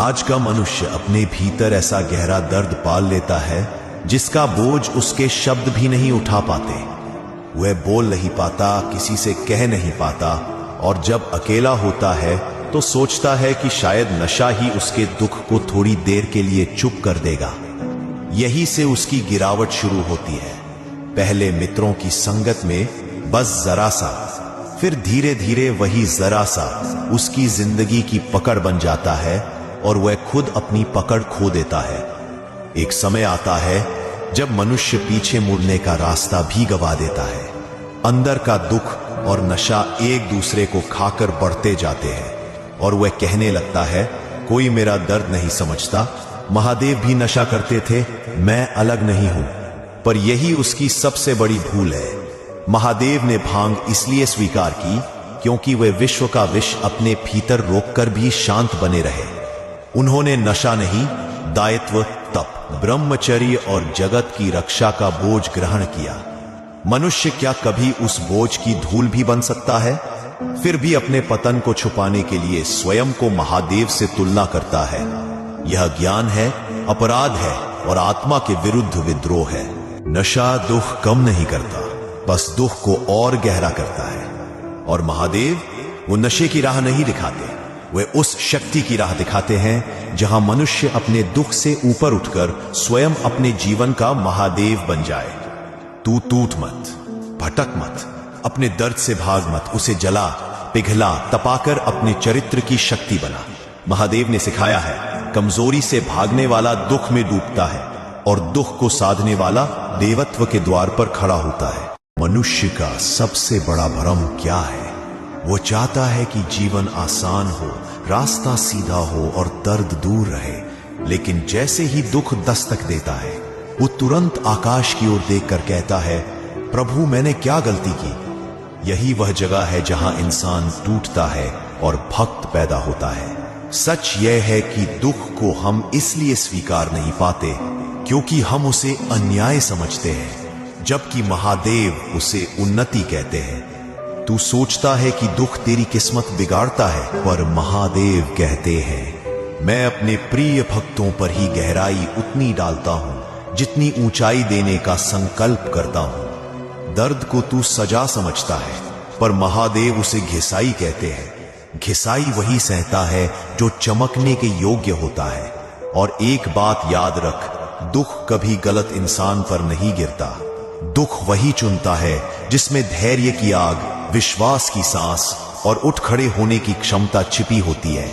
आज का मनुष्य अपने भीतर ऐसा गहरा दर्द पाल लेता है जिसका बोझ उसके शब्द भी नहीं उठा पाते। वह बोल नहीं पाता, किसी से कह नहीं पाता, और जब अकेला होता है तो सोचता है कि शायद नशा ही उसके दुख को थोड़ी देर के लिए चुप कर देगा। यही से उसकी गिरावट शुरू होती है। पहले मित्रों की संगत में बस जरा सा, फिर धीरे धीरे वही जरा सा उसकी जिंदगी की पकड़ बन जाता है और वह खुद अपनी पकड़ खो देता है। एक समय आता है जब मनुष्य पीछे मुड़ने का रास्ता भी गवा देता है। अंदर का दुख और नशा एक दूसरे को खाकर बढ़ते जाते हैं और वह कहने लगता है, कोई मेरा दर्द नहीं समझता। महादेव भी नशा करते थे, मैं अलग नहीं हूं। पर यही उसकी सबसे बड़ी भूल है। महादेव ने भांग इसलिए स्वीकार की क्योंकि वे विश्व का विष अपने भीतर रोककर भी शांत बने रहे। उन्होंने नशा नहीं, दायित्व, तप, ब्रह्मचर्य और जगत की रक्षा का बोझ ग्रहण किया। मनुष्य क्या कभी उस बोझ की धूल भी बन सकता है? फिर भी अपने पतन को छुपाने के लिए स्वयं को महादेव से तुलना करता है। यह ज्ञान है, अपराध है और आत्मा के विरुद्ध विद्रोह है। नशा दुख कम नहीं करता, बस दुख को और गहरा करता है। और महादेव वो नशे की राह नहीं दिखाते, वे उस शक्ति की राह दिखाते हैं जहां मनुष्य अपने दुख से ऊपर उठकर स्वयं अपने जीवन का महादेव बन जाए। तू टूट मत, भटक मत, अपने दर्द से भाग मत, उसे जला, पिघला, तपाकर अपने चरित्र की शक्ति बना। महादेव ने सिखाया है, कमजोरी से भागने वाला दुख में डूबता है और दुख को साधने वाला देवत्व के द्वार पर खड़ा होता है। मनुष्य का सबसे बड़ा भ्रम क्या है? वो चाहता है कि जीवन आसान हो, रास्ता सीधा हो और दर्द दूर रहे। लेकिन जैसे ही दुख दस्तक देता है, वो तुरंत आकाश की ओर देखकर कहता है, प्रभु मैंने क्या गलती की? यही वह जगह है जहां इंसान टूटता है और भक्त पैदा होता है। सच यह है कि दुख को हम इसलिए स्वीकार नहीं पाते क्योंकि हम उसे अन्याय समझते हैं, जबकि महादेव उसे उन्नति कहते हैं। तू सोचता है कि दुख तेरी किस्मत बिगाड़ता है, पर महादेव कहते हैं, मैं अपने प्रिय भक्तों पर ही गहराई उतनी डालता हूं जितनी ऊंचाई देने का संकल्प करता हूं। दर्द को तू सजा समझता है, पर महादेव उसे घिसाई कहते हैं। घिसाई वही सहता है जो चमकने के योग्य होता है। और एक बात याद रख, दुख कभी गलत इंसान पर नहीं गिरता। दुख वही चुनता है जिसमें धैर्य की आग, विश्वास की सांस और उठ खड़े होने की क्षमता छिपी होती है।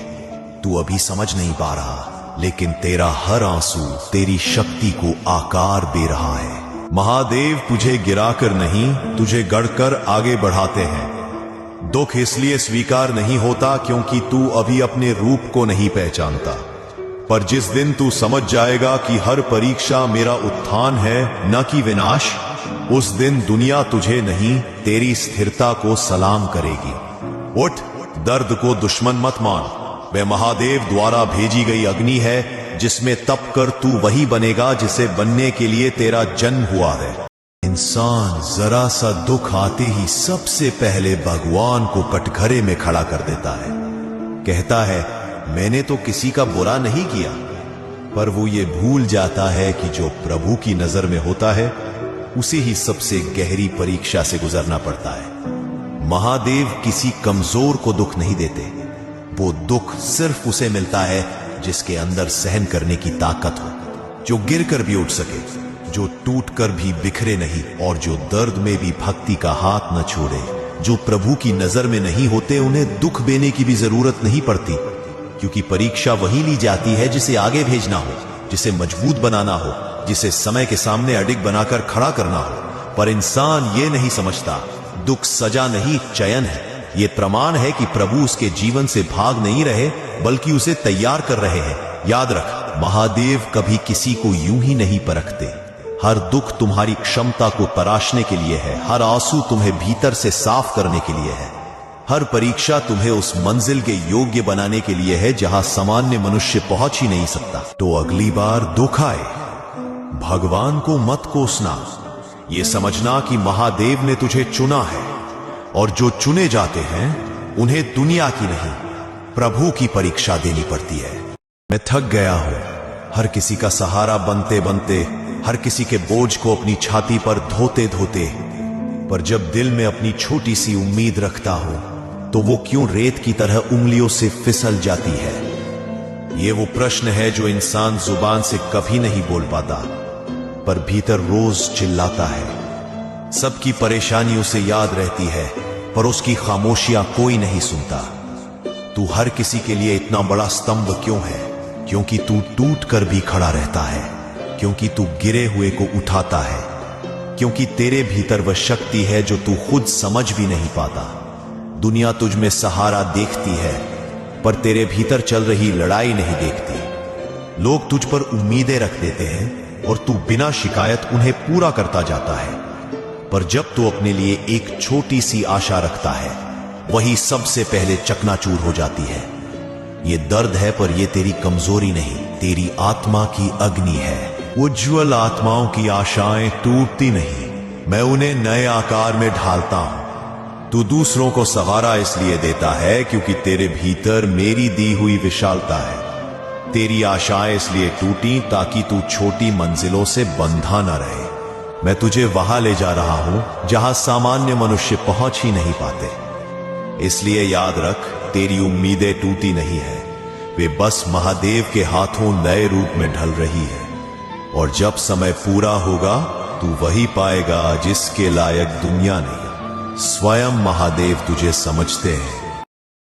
तू अभी समझ नहीं पा रहा, लेकिन तेरा हर आंसू तेरी शक्ति को आकार दे रहा है। महादेव तुझे गिराकर नहीं, तुझे गढ़कर आगे बढ़ाते हैं। दुख इसलिए स्वीकार नहीं होता क्योंकि तू अभी अपने रूप को नहीं पहचानता। पर जिस दिन तू समझ जाएगा कि हर परीक्षा मेरा उत्थान है, न कि विनाश, उस दिन दुनिया तुझे नहीं, तेरी स्थिरता को सलाम करेगी। उठ, दर्द को दुश्मन मत मान। वह महादेव द्वारा भेजी गई अग्नि है जिसमें तप कर तू वही बनेगा जिसे बनने के लिए तेरा जन्म हुआ है। इंसान जरा सा दुख आते ही सबसे पहले भगवान को कटघरे में खड़ा कर देता है। कहता है, मैंने तो किसी का बुरा नहीं किया। पर वो ये भूल जाता है कि जो प्रभु की नजर में होता है उसे ही सबसे गहरी परीक्षा से गुजरना पड़ता है। महादेव किसी कमजोर को दुख नहीं देते। वो दुख सिर्फ उसे मिलता है जिसके अंदर सहन करने की ताकत हो, जो गिरकर भी उठ सके, जो टूटकर भी बिखरे नहीं और जो दर्द में भी भक्ति का हाथ न छोड़े। जो प्रभु की नजर में नहीं होते उन्हें दुख देने की भी जरूरत नहीं पड़ती, क्योंकि परीक्षा वही ली जाती है जिसे आगे भेजना हो, जिसे मजबूत बनाना हो, जिसे समय के सामने अडिग बनाकर खड़ा करना हो। पर इंसान ये नहीं समझता, दुख सजा नहीं, चयन है। ये प्रमाण है कि प्रभु उसके जीवन से भाग नहीं रहे बल्कि उसे तैयार कर रहे हैं। याद रख, महादेव कभी किसी को यूं ही नहीं परखते। हर दुख तुम्हारी क्षमता को तराशने के लिए है, हर आंसू तुम्हें भीतर से साफ करने के लिए है, हर परीक्षा तुम्हें उस मंजिल के योग्य बनाने के लिए है जहां सामान्य मनुष्य पहुंच ही नहीं सकता। तो अगली बार दुख आए, भगवान को मत कोसना। ये समझना कि महादेव ने तुझे चुना है और जो चुने जाते हैं उन्हें दुनिया की नहीं, प्रभु की परीक्षा देनी पड़ती है। मैं थक गया हूं, हर किसी का सहारा बनते बनते, हर किसी के बोझ को अपनी छाती पर धोते धोते। पर जब दिल में अपनी छोटी सी उम्मीद रखता हूं तो वो क्यों रेत की तरह उंगलियों से फिसल जाती है। ये वो प्रश्न है जो इंसान जुबान से कभी नहीं बोल पाता, पर भीतर रोज चिल्लाता है। सबकी परेशानी उसे याद रहती है, पर उसकी खामोशियां कोई नहीं सुनता। तू हर किसी के लिए इतना बड़ा स्तंभ क्यों है? क्योंकि तू टूट कर भी खड़ा रहता है, क्योंकि तू गिरे हुए को उठाता है, क्योंकि तेरे भीतर वह शक्ति है जो तू खुद समझ भी नहीं पाता। दुनिया तुझ में सहारा देखती है, पर तेरे भीतर चल रही लड़ाई नहीं देखती। लोग तुझ पर उम्मीदें रख देते हैं और तू बिना शिकायत उन्हें पूरा करता जाता है, पर जब तू अपने लिए एक छोटी सी आशा रखता है, वही सबसे पहले चकनाचूर हो जाती है। ये दर्द है, पर ये तेरी कमजोरी नहीं, तेरी आत्मा की अग्नि है। उज्ज्वल आत्माओं की आशाएं टूटती नहीं, मैं उन्हें नए आकार में ढालता हूं। तू दूसरों को सहारा इसलिए देता है क्योंकि तेरे भीतर मेरी दी हुई विशालता है। तेरी आशाएं इसलिए टूटी ताकि तू छोटी मंजिलों से बंधा न रहे। मैं तुझे वहां ले जा रहा हूं जहां सामान्य मनुष्य पहुंच ही नहीं पाते। इसलिए याद रख, तेरी उम्मीदें टूटी नहीं है, वे बस महादेव के हाथों नए रूप में ढल रही है। और जब समय पूरा होगा तू वही पाएगा जिसके लायक दुनिया नहीं, स्वयं महादेव तुझे समझते हैं।